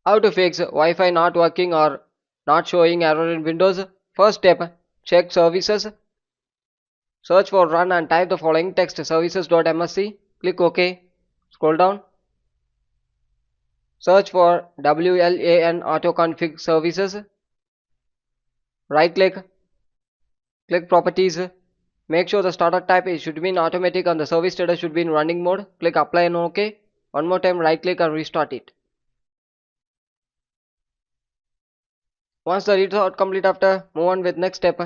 How to fix Wi-Fi not working or not showing error in Windows? First step, check services. Search for run and type the following text services.msc. Click OK. Scroll down. Search for WLAN autoconfig services. Right click. Click properties. Make sure the startup type should be in automatic and the service status should be in running mode. Click apply and OK. One more time right click and restart it. Once the restart complete after, move on with next step.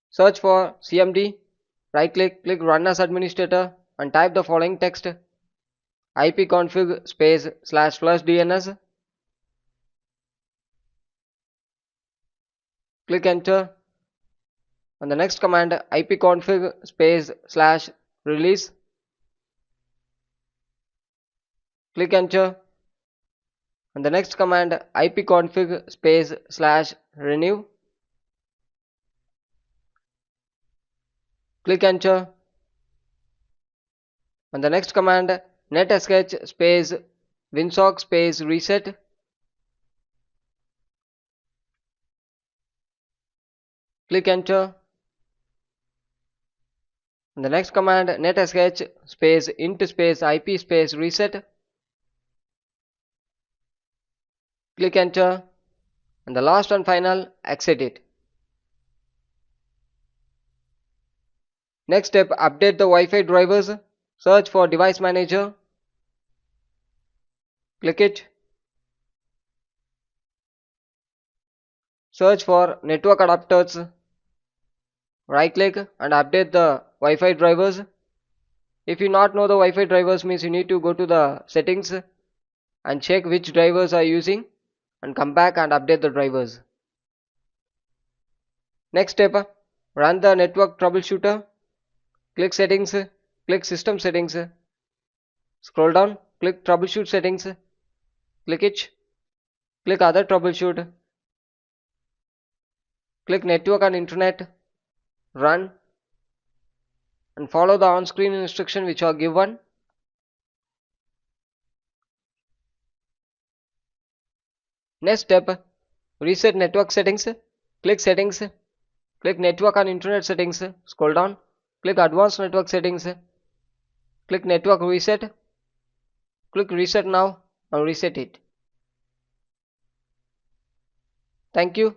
Search for CMD. Right click, click run as administrator and type the following text ipconfig space slash flush DNS. Click enter and the next command ipconfig space slash release. Click enter and the next command ipconfig space slash renew. Click enter and the next command netsh space winsock space reset. Click enter and the next command netsh space int space ip space reset. Click enter and the last and final exit it. Next step, update the Wi-Fi drivers. Search for device manager. Click it. Search for network adapters. Right click and update the Wi-Fi drivers. If you not know the Wi-Fi drivers means you need to go to the settings and check which drivers are using and come back and update the drivers. Next step, run the network troubleshooter. Click settings, click system settings. Scroll down, click troubleshoot settings. Click it. Click other troubleshoot. Click network and internet. Run and follow the on-screen instruction which are given. Next step, reset network settings. Click settings. Click network and internet settings. Scroll down. Click advanced network settings. Click network reset. Click reset now and reset it. Thank you.